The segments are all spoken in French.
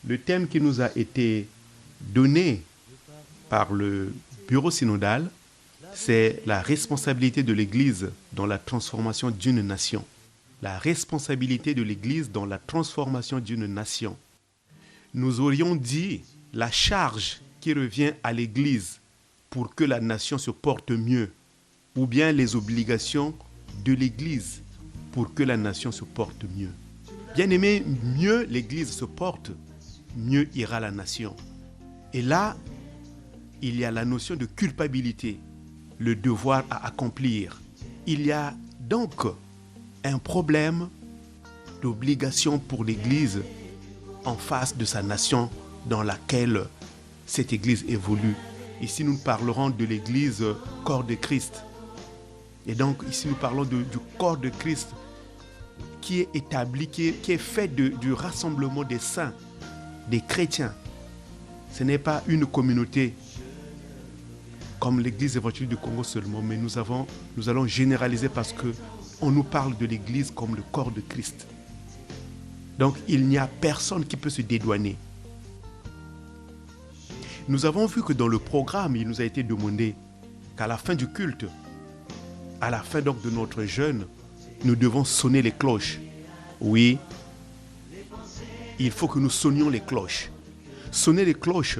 Le thème qui nous a été donné par le bureau synodal, c'est la responsabilité de l'Église dans la transformation d'une nation. La responsabilité de l'Église dans la transformation d'une nation. Nous aurions dit la charge qui revient à l'Église pour que la nation se porte mieux, ou bien les obligations de l'Église pour que la nation se porte mieux. Bien aimé, mieux l'Église se porte, mieux ira la nation. Et là, il y a la notion de culpabilité, le devoir à accomplir. Il y a donc un problème d'obligation pour l'Église en face de sa nation dans laquelle cette Église évolue. Ici, nous parlerons de l'Église corps de Christ. Et donc, ici, nous parlons du corps de Christ qui est établi, qui est fait du rassemblement des saints, des chrétiens. Ce n'est pas une communauté comme l'Église évangélique du Congo seulement, mais nous allons généraliser parce qu'on nous parle de l'Église comme le corps de Christ. Donc, il n'y a personne qui peut se dédouaner. Nous avons vu que dans le programme, il nous a été demandé qu'à la fin du culte, à la fin donc de notre jeûne, nous devons sonner les cloches. Oui, il faut que nous sonnions les cloches. Sonner les cloches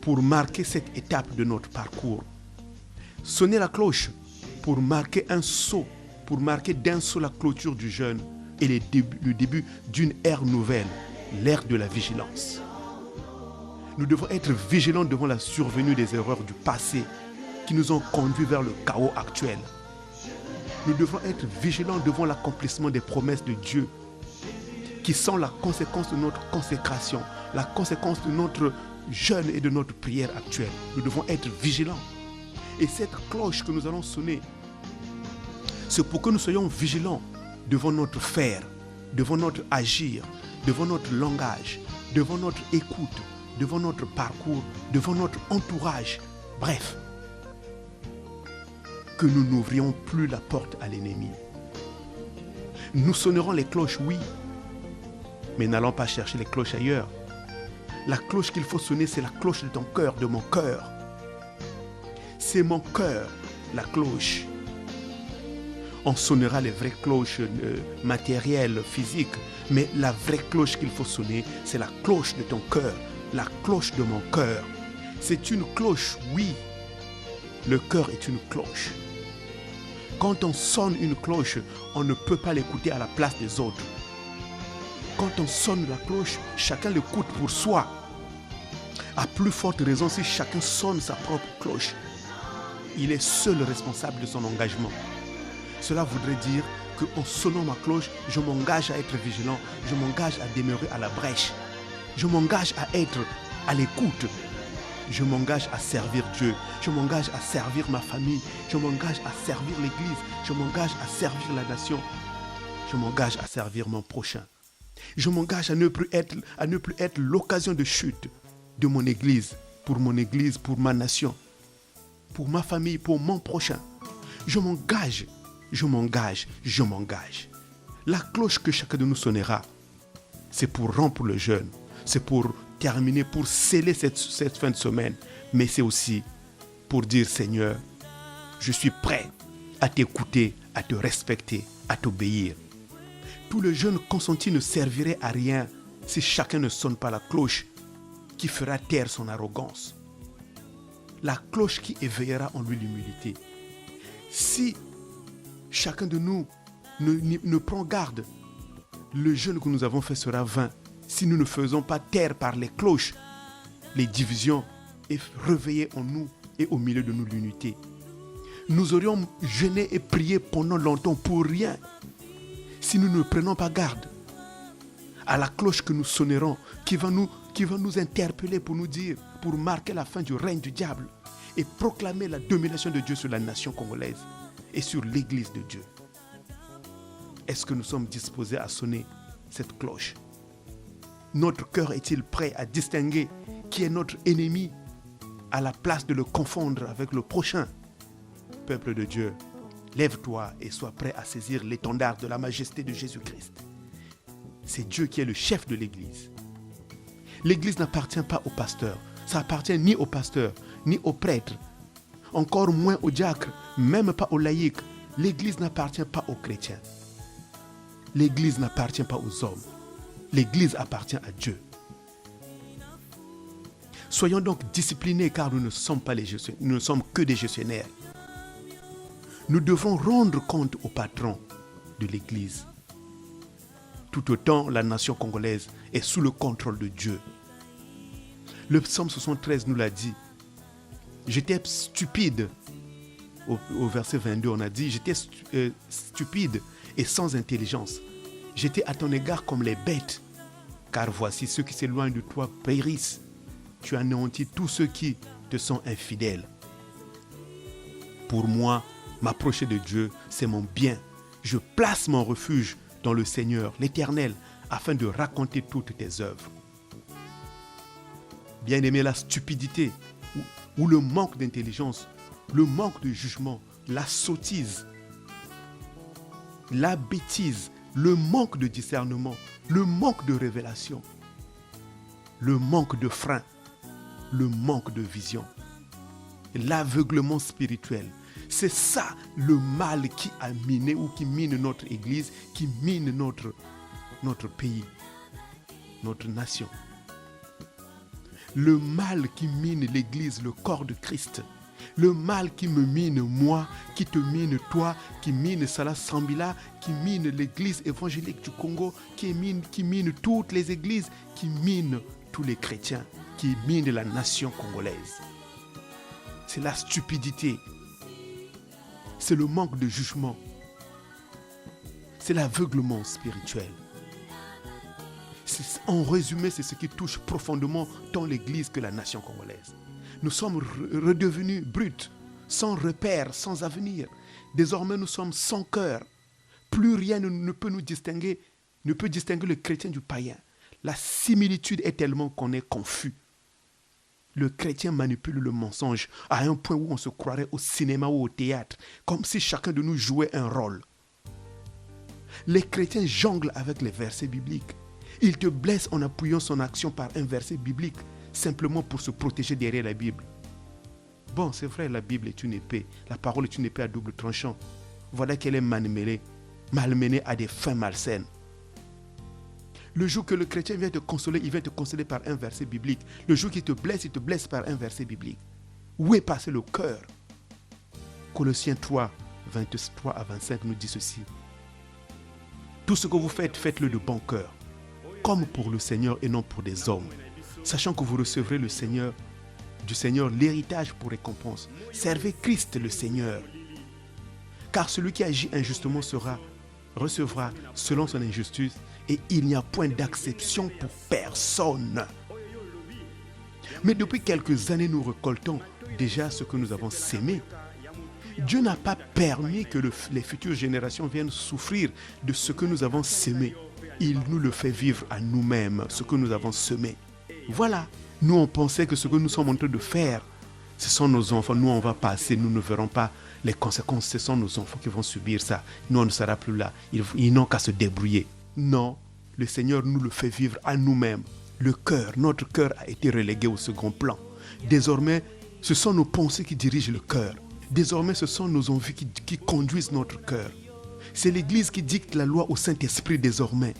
pour marquer cette étape de notre parcours. Sonner la cloche pour marquer un saut, pour marquer d'un saut la clôture du jeûne et le début d'une ère nouvelle, l'ère de la vigilance. Nous devons être vigilants devant la survenue des erreurs du passé qui nous ont conduits vers le chaos actuel. Nous devons être vigilants devant l'accomplissement des promesses de Dieu qui sont la conséquence de notre consécration, la conséquence de notre jeûne et de notre prière actuelle. Nous devons être vigilants. Et cette cloche que nous allons sonner, c'est pour que nous soyons vigilants devant notre faire, devant notre agir, devant notre langage, devant notre écoute, devant notre parcours, devant notre entourage. Bref, que nous n'ouvrions plus la porte à l'ennemi. Nous sonnerons les cloches, oui, mais n'allons pas chercher les cloches ailleurs. La cloche qu'il faut sonner, c'est la cloche de ton cœur, de mon cœur. C'est mon cœur, la cloche. On sonnera les vraies cloches matérielles, physiques, mais la vraie cloche qu'il faut sonner, c'est la cloche de ton cœur, la cloche de mon cœur. C'est une cloche, oui. Le cœur est une cloche. Quand on sonne une cloche, on ne peut pas l'écouter à la place des autres. Quand on sonne la cloche, chacun l'écoute pour soi. À plus forte raison, si chacun sonne sa propre cloche, il est seul responsable de son engagement. Cela voudrait dire qu'en sonnant ma cloche, je m'engage à être vigilant, je m'engage à demeurer à la brèche, je m'engage à être à l'écoute, je m'engage à servir Dieu, je m'engage à servir ma famille, je m'engage à servir l'Église, je m'engage à servir la nation, je m'engage à servir mon prochain. Je m'engage à ne plus être l'occasion de chute de mon Église, pour ma nation, pour ma famille, pour mon prochain. Je m'engage. La cloche que chacun de nous sonnera, c'est pour rompre le jeûne, c'est pour terminer, pour sceller cette fin de semaine, mais c'est aussi pour dire Seigneur, je suis prêt à t'écouter, à te respecter, à t'obéir. Tout le jeûne consenti ne servirait à rien si chacun ne sonne pas la cloche qui fera taire son arrogance. La cloche qui éveillera en lui l'humilité. Si chacun de nous ne prend garde, le jeûne que nous avons fait sera vain si nous ne faisons pas taire par les cloches les divisions et réveiller en nous et au milieu de nous l'unité. Nous aurions jeûné et prié pendant longtemps pour rien si nous ne prenons pas garde à la cloche que nous sonnerons, qui va nous interpeller pour nous dire, pour marquer la fin du règne du diable et proclamer la domination de Dieu sur la nation congolaise et sur l'Église de Dieu. Est-ce que nous sommes disposés à sonner cette cloche? Notre cœur est-il prêt à distinguer qui est notre ennemi à la place de le confondre avec le prochain? Peuple de Dieu, lève-toi et sois prêt à saisir l'étendard de la majesté de Jésus-Christ. C'est Dieu qui est le chef de l'Église. L'église n'appartient pas au pasteur. Ça appartient ni au pasteur, ni au prêtre, encore moins au diacre, même pas aux laïcs. L'église n'appartient pas aux chrétiens. L'église n'appartient pas aux hommes. L'église appartient à Dieu. Soyons donc disciplinés car nous ne sommes pas nous ne sommes que des gestionnaires. Nous devons rendre compte au patron de l'église. Tout autant la nation congolaise est sous le contrôle de Dieu. Le psaume 73 nous l'a dit. J'étais stupide. Au verset 22, on a dit, j'étais stupide et sans intelligence. J'étais à ton égard comme les bêtes. Car voici ceux qui s'éloignent de toi périssent. Tu anéantis tous ceux qui te sont infidèles. Pour moi, m'approcher de Dieu, c'est mon bien. Je place mon refuge dans le Seigneur, l'Éternel, afin de raconter toutes tes œuvres. Bien-aimé, la stupidité ou le manque d'intelligence, le manque de jugement, la sottise, la bêtise, le manque de discernement, le manque de révélation, le manque de frein, le manque de vision, l'aveuglement spirituel. C'est ça le mal qui a miné ou qui mine notre église, qui mine notre pays, notre nation. Le mal qui mine l'église, le corps de Christ. Le mal qui me mine moi, qui te mine toi, qui mine Salah Sambila, qui mine l'église évangélique du Congo, qui mine toutes les églises, qui mine tous les chrétiens, qui mine la nation congolaise. C'est la stupidité. C'est le manque de jugement. C'est l'aveuglement spirituel. En résumé, c'est ce qui touche profondément tant l'Église que la nation congolaise. Nous sommes redevenus bruts, sans repère, sans avenir. Désormais, nous sommes sans cœur. Plus rien ne peut nous distinguer, ne peut distinguer le chrétien du païen. La similitude est tellement qu'on est confus. Le chrétien manipule le mensonge à un point où on se croirait au cinéma ou au théâtre, comme si chacun de nous jouait un rôle. Les chrétiens jonglent avec les versets bibliques. Ils te blessent en appuyant son action par un verset biblique, simplement pour se protéger derrière la Bible. Bon, c'est vrai, la Bible est une épée. La parole est une épée à double tranchant. Voilà qu'elle est malmenée à des fins malsaines. Le jour que le chrétien vient te consoler, il vient te consoler par un verset biblique. Le jour qu'il te blesse par un verset biblique. Où est passé le cœur? Colossiens 3, 23 à 25 nous dit ceci. Tout ce que vous faites, faites-le de bon cœur, comme pour le Seigneur et non pour des hommes, sachant que vous recevrez du Seigneur l'héritage pour récompense. Servez Christ le Seigneur. Car celui qui agit injustement recevra selon son injustice, et il n'y a point d'acception pour personne. Mais depuis quelques années, nous récoltons déjà ce que nous avons sémé. Dieu n'a pas permis que les futures générations viennent souffrir de ce que nous avons sémé. Il nous le fait vivre à nous-mêmes, ce que nous avons semé. Voilà, nous on pensait que ce que nous sommes en train de faire, ce sont nos enfants. Nous on va passer, nous ne verrons pas les conséquences. Ce sont nos enfants qui vont subir ça. Nous on ne sera plus là. Ils n'ont qu'à se débrouiller. Non, le Seigneur nous le fait vivre à nous-mêmes. Notre cœur a été relégué au second plan. Désormais, ce sont nos pensées qui dirigent le cœur. Désormais, ce sont nos envies qui conduisent notre cœur. C'est l'Église qui dicte la loi au Saint-Esprit désormais.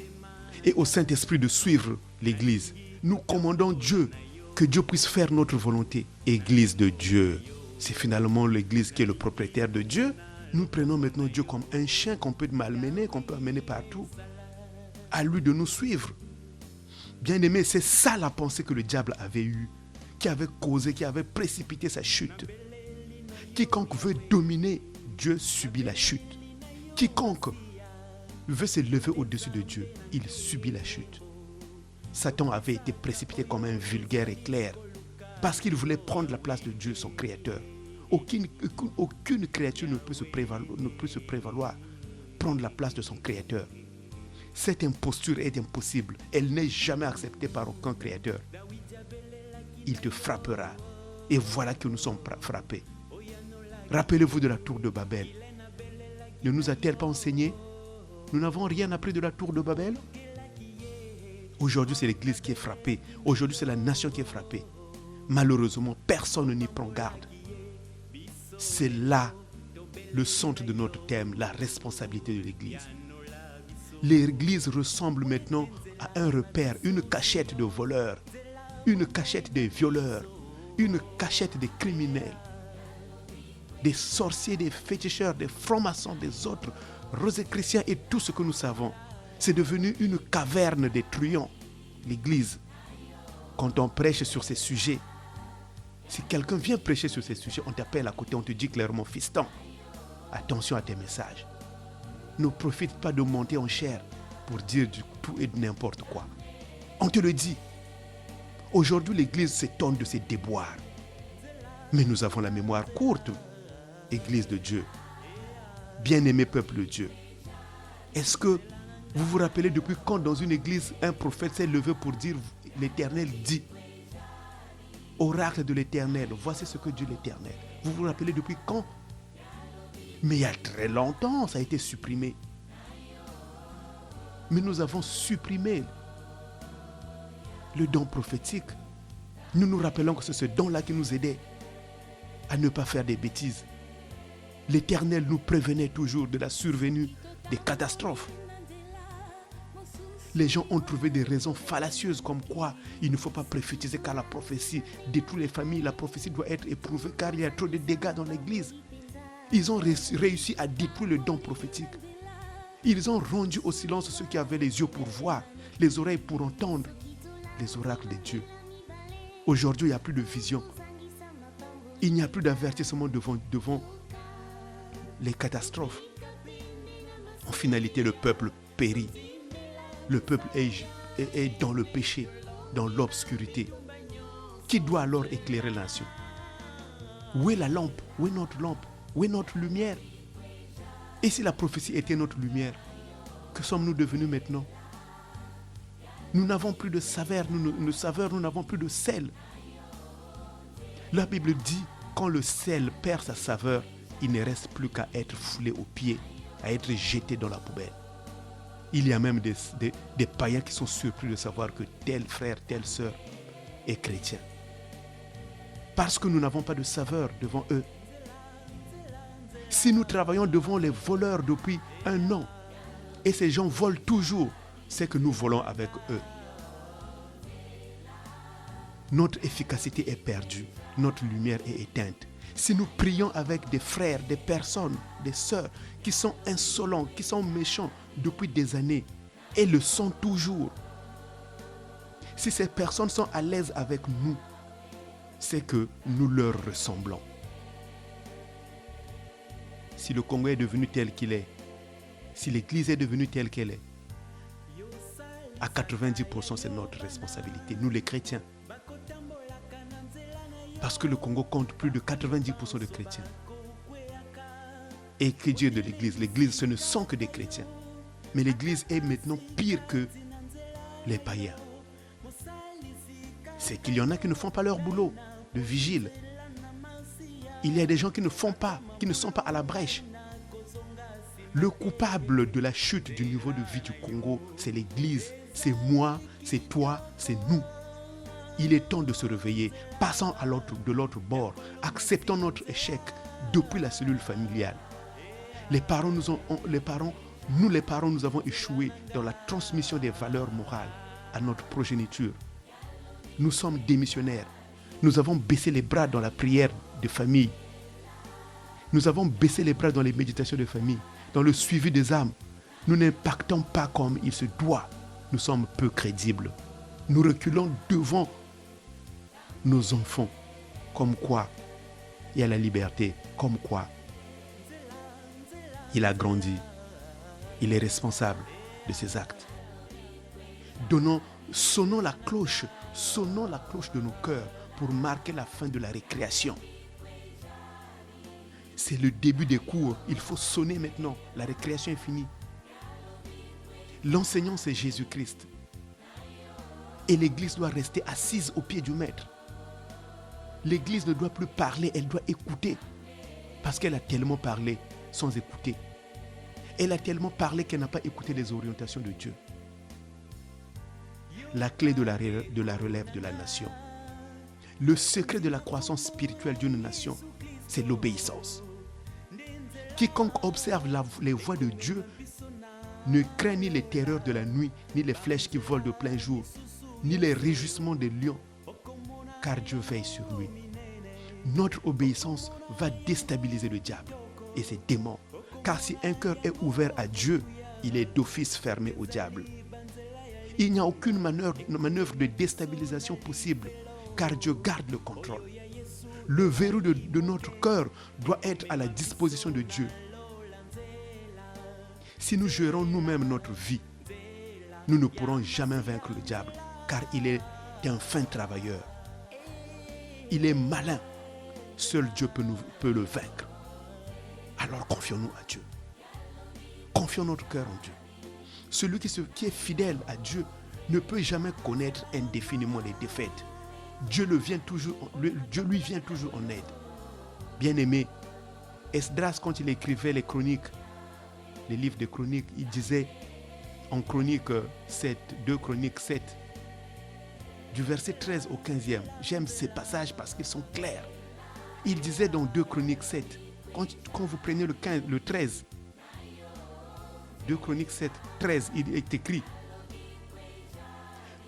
Et au Saint-Esprit de suivre l'Église. Nous commandons Dieu, que Dieu puisse faire notre volonté. Église de Dieu. C'est finalement l'Église qui est le propriétaire de Dieu. Nous prenons maintenant Dieu comme un chien qu'on peut malmener, qu'on peut amener partout. À lui de nous suivre. Bien-aimé, c'est ça la pensée que le diable avait eue, qui avait causé, qui avait précipité sa chute. Quiconque veut dominer, Dieu subit la chute. Quiconque veut se lever au-dessus de Dieu, il subit la chute. Satan avait été précipité comme un vulgaire éclair parce qu'il voulait prendre la place de Dieu, son créateur. Aucune créature ne peut se prévaloir prendre la place de son créateur. Cette imposture est impossible. Elle n'est jamais acceptée par aucun créateur. Il te frappera. Et voilà que nous sommes frappés. Rappelez-vous de la tour de Babel. Ne nous a-t-elle pas enseigné? Nous n'avons rien appris de la tour de Babel? Aujourd'hui, c'est l'Église qui est frappée. Aujourd'hui, c'est la nation qui est frappée. Malheureusement, personne n'y prend garde. C'est là le centre de notre thème, la responsabilité de l'Église. L'Église ressemble maintenant à un repère, une cachette de voleurs, une cachette des violeurs, une cachette des criminels, des sorciers, des féticheurs, des francs-maçons, des autres rosicruciens et tout ce que nous savons. C'est devenu une caverne des truands, l'Église. Quand on prêche sur ces sujets, si quelqu'un vient prêcher sur ces sujets, on t'appelle à côté, on te dit clairement, fiston, attention à tes messages. Ne profite pas de monter en chair pour dire du tout et de n'importe quoi. On te le dit. Aujourd'hui, l'Église s'étonne de ses déboires. Mais nous avons la mémoire courte, Église de Dieu. Bien-aimé peuple de Dieu. Est-ce que vous vous rappelez depuis quand dans une église, un prophète s'est levé pour dire l'Éternel dit, oracle de l'Éternel, voici ce que dit l'Éternel. Vous vous rappelez depuis quand? Mais il y a très longtemps, ça a été supprimé. Mais nous avons supprimé le don prophétique. Nous nous rappelons que c'est ce don-là qui nous aidait à ne pas faire des bêtises. L'Éternel nous prévenait toujours de la survenue des catastrophes. Les gens ont trouvé des raisons fallacieuses comme quoi il ne faut pas prophétiser car la prophétie détruit les familles, la prophétie doit être éprouvée car il y a trop de dégâts dans l'église. Ils ont réussi à détruire le don prophétique. Ils ont rendu au silence ceux qui avaient les yeux pour voir, les oreilles pour entendre les oracles de Dieu. Aujourd'hui, il n'y a plus de vision. Il n'y a plus d'avertissement devant les catastrophes. En finalité, le peuple périt. Le peuple est dans le péché, dans l'obscurité. Qui doit alors éclairer la nation? Où est la lampe? Où est notre lampe? Où est notre lumière? Et si la prophétie était notre lumière, que sommes-nous devenus maintenant? Nous n'avons plus de saveur, nous n'avons plus de sel. La Bible dit, quand le sel perd sa saveur, il ne reste plus qu'à être foulé aux pieds, à être jeté dans la poubelle. Il y a même des païens qui sont surpris de savoir que tel frère, telle sœur est chrétien. Parce que nous n'avons pas de saveur devant eux. Si nous travaillons devant les voleurs depuis 1 an, et ces gens volent toujours, c'est que nous volons avec eux. Notre efficacité est perdue, notre lumière est éteinte. Si nous prions avec des frères, des personnes, des sœurs qui sont insolents, qui sont méchants depuis des années et le sont toujours, si ces personnes sont à l'aise avec nous, c'est que nous leur ressemblons. Si le Congo est devenu tel qu'il est, si l'Église est devenue telle qu'elle est, à 90% c'est notre responsabilité, nous les chrétiens. Parce que le Congo compte plus de 90% de chrétiens. Et que Dieu de l'Église, l'Église ce ne sont que des chrétiens. Mais l'Église est maintenant pire que les païens. C'est qu'il y en a qui ne font pas leur boulot de vigile. Il y a des gens qui ne font pas, qui ne sont pas à la brèche. Le coupable de la chute du niveau de vie du Congo, c'est l'Église, c'est moi, c'est toi, c'est nous. Il est temps de se réveiller, passons de l'autre bord, acceptons notre échec depuis la cellule familiale. Les parents, nous avons échoué dans la transmission des valeurs morales à notre progéniture. Nous sommes démissionnaires. Nous avons baissé les bras dans la prière de famille. Nous avons baissé les bras dans les méditations de famille, dans le suivi des âmes. Nous n'impactons pas comme il se doit. Nous sommes peu crédibles. Nous reculons devant nos enfants. Comme quoi, il y a la liberté. Comme quoi, il a grandi. Il est responsable de ses actes. Sonnons la cloche de nos cœurs pour marquer la fin de la récréation. C'est le début des cours. Il faut sonner maintenant. La récréation est finie. L'enseignant, c'est Jésus-Christ. Et l'Église doit rester assise au pied du Maître. L'Église ne doit plus parler, elle doit écouter. Parce qu'elle a tellement parlé sans écouter. Elle a tellement parlé qu'elle n'a pas écouté les orientations de Dieu. la clé de la relève de la nation. Le secret de la croissance spirituelle d'une nation, c'est l'obéissance. Quiconque observe les voies de Dieu ne craint ni les terreurs de la nuit, ni les flèches qui volent de plein jour, ni les réjouissements des lions, car Dieu veille sur lui. Notre obéissance va déstabiliser le diable et ses démons, car si un cœur est ouvert à Dieu, il est d'office fermé au diable. Il n'y a aucune manœuvre de déstabilisation possible, car Dieu garde le contrôle. Le verrou de notre cœur doit être à la disposition de Dieu. Si nous gérons nous-mêmes notre vie, nous ne pourrons jamais vaincre le diable, car il est un fin travailleur. Il est malin. Seul Dieu peut le vaincre. Alors confions-nous à Dieu. Confions notre cœur en Dieu. Celui qui est fidèle à Dieu ne peut jamais connaître indéfiniment les défaites. Dieu lui vient toujours en aide. Bien-aimé, Esdras, quand il écrivait les chroniques, les livres de chroniques, il disait en chronique 7, 2 chroniques 7, du verset 13 au 15e, j'aime ces passages parce qu'ils sont clairs. Il disait dans 2 chroniques 7, quand vous prenez le 13, 2 chroniques 7, 13, il est écrit: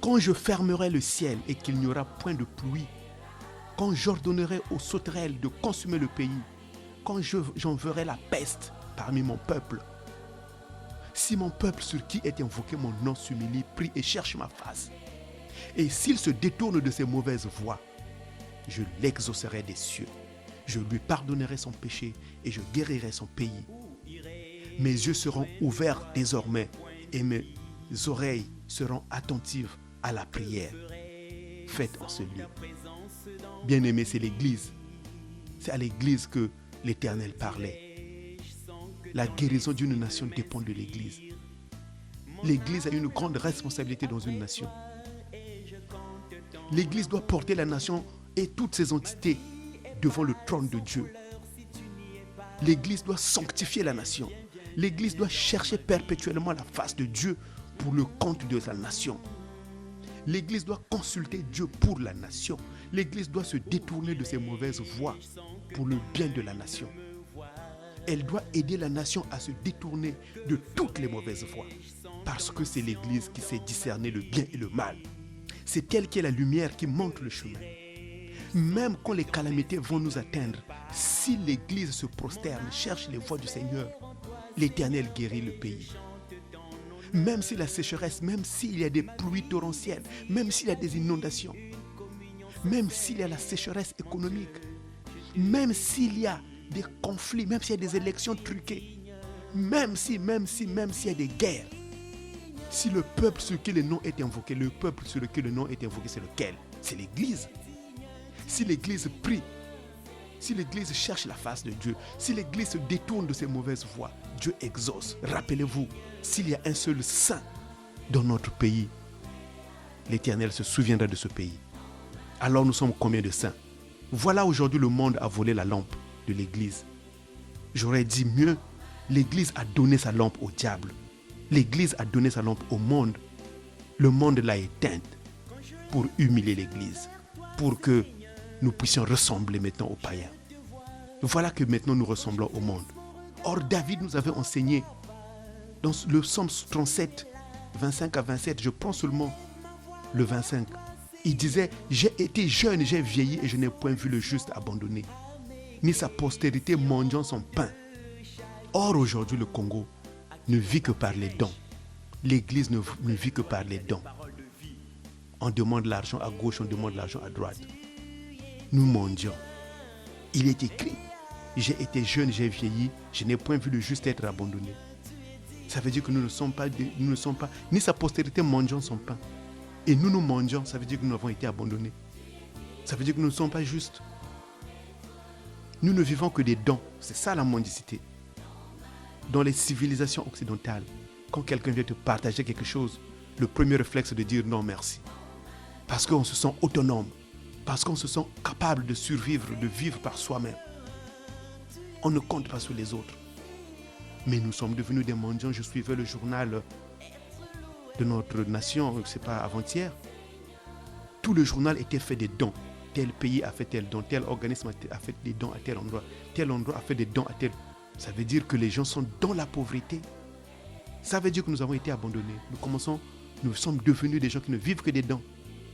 quand je fermerai le ciel et qu'il n'y aura point de pluie, quand j'ordonnerai aux sauterelles de consumer le pays, quand j'enverrai la peste parmi mon peuple, si mon peuple sur qui est invoqué mon nom s'humilie, prie et cherche ma face, et s'il se détourne de ses mauvaises voies, je l'exaucerai des cieux, je lui pardonnerai son péché et je guérirai son pays. Mes yeux seront ouverts désormais et mes oreilles seront attentives à la prière faite en ce lieu. Bien-aimé, c'est l'Église. C'est à l'Église que l'Éternel parlait. La guérison d'une nation dépend de l'Église. L'Église a une grande responsabilité dans une nation. L'Église doit porter la nation et toutes ses entités devant le trône de Dieu. L'Église doit sanctifier la nation. L'Église doit chercher perpétuellement la face de Dieu pour le compte de sa nation. L'Église doit consulter Dieu pour la nation. L'Église doit se détourner de ses mauvaises voies pour le bien de la nation. Elle doit aider la nation à se détourner de toutes les mauvaises voies, parce que c'est l'Église qui sait discerner le bien et le mal. C'est elle qui est la lumière qui montre le chemin. Même quand les calamités vont nous atteindre, si l'Église se prosterne, cherche les voies du Seigneur, l'Éternel guérit le pays. Même si la sécheresse, même s'il y a des pluies torrentielles, même s'il y a des inondations, même s'il y a la sécheresse économique, même s'il y a des conflits, même s'il y a des élections truquées, même s'il y a des guerres, si le peuple sur qui le nom est invoqué, le peuple sur lequel le nom est invoqué, c'est lequel? C'est l'Église. Si l'Église prie, si l'Église cherche la face de Dieu, si l'Église se détourne de ses mauvaises voies, Dieu exauce. Rappelez-vous, s'il y a un seul saint dans notre pays, l'Éternel se souviendra de ce pays. Alors nous sommes combien de saints? Voilà, aujourd'hui le monde a volé la lampe de l'Église. J'aurais dit mieux, l'Église a donné sa lampe au diable. L'Église a donné sa lampe au monde. Le monde l'a éteinte pour humilier l'Église, pour que nous puissions ressembler maintenant aux païens. Voilà que maintenant nous ressemblons au monde. Or, David nous avait enseigné dans le psaume 37, 25 à 27, je prends seulement le 25. Il disait: j'ai été jeune, j'ai vieilli et je n'ai point vu le juste abandonné, ni sa postérité mendiant son pain. Or, aujourd'hui, le Congo ne vit que par les dons. L'Église ne vit que par les dons. On demande l'argent à gauche, on demande l'argent à droite. Nous mendions. Il est écrit: j'ai été jeune, j'ai vieilli, je n'ai point vu le juste être abandonné. Ça veut dire que nous ne sommes pas, ni sa postérité mendiant son pain. Et nous mendions, ça veut dire que nous avons été abandonnés. Ça veut dire que nous ne sommes pas justes. Nous ne vivons que des dons. C'est ça la mendicité. Dans les civilisations occidentales, quand quelqu'un vient te partager quelque chose, le premier réflexe est de dire non merci. Parce qu'on se sent autonome. Parce qu'on se sent capable de survivre, de vivre par soi-même. On ne compte pas sur les autres. Mais nous sommes devenus des mendiants. Je suivais le journal de notre nation, c'est pas avant-hier. Tout le journal était fait des dons. Tel pays a fait tel don, tel organisme a fait des dons à tel endroit a fait des dons à tel. Ça veut dire que les gens sont dans la pauvreté. Ça veut dire que nous avons été abandonnés. Nous sommes devenus des gens qui ne vivent que des dons.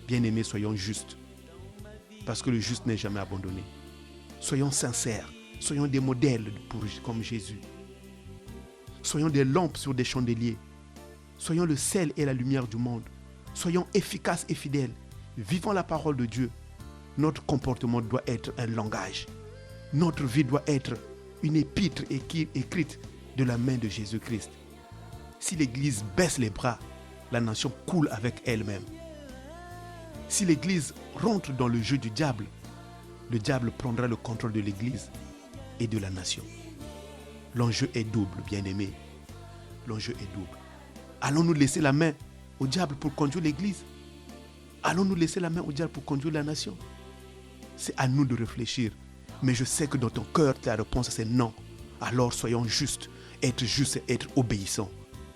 Bien-aimés, soyons justes. Parce que le juste n'est jamais abandonné. Soyons sincères. Soyons des modèles comme Jésus. Soyons des lampes sur des chandeliers. Soyons le sel et la lumière du monde. Soyons efficaces et fidèles. Vivons la parole de Dieu. Notre comportement doit être un langage. Notre vie doit être une épître écrite de la main de Jésus-Christ. Si l'Église baisse les bras, la nation coule avec elle-même. Si l'Église rentre dans le jeu du diable, le diable prendra le contrôle de l'Église et de la nation. L'enjeu est double, bien-aimés. L'enjeu est double. Allons-nous laisser la main au diable pour conduire l'Église? Allons-nous laisser la main au diable pour conduire la nation? C'est à nous de réfléchir. Mais je sais que dans ton cœur, ta réponse c'est non. Alors soyons justes. Être juste, c'est être obéissant.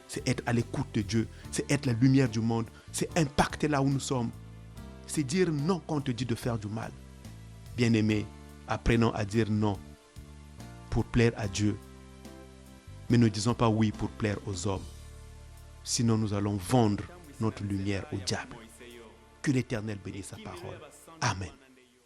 C'est être à l'écoute de Dieu. C'est être la lumière du monde. C'est impacter là où nous sommes. C'est dire non quand on te dit de faire du mal. Bien-aimés, apprenons à dire non pour plaire à Dieu. Mais ne disons pas oui pour plaire aux hommes. Sinon nous allons vendre notre lumière au diable. Que l'Éternel bénisse sa parole. Amen.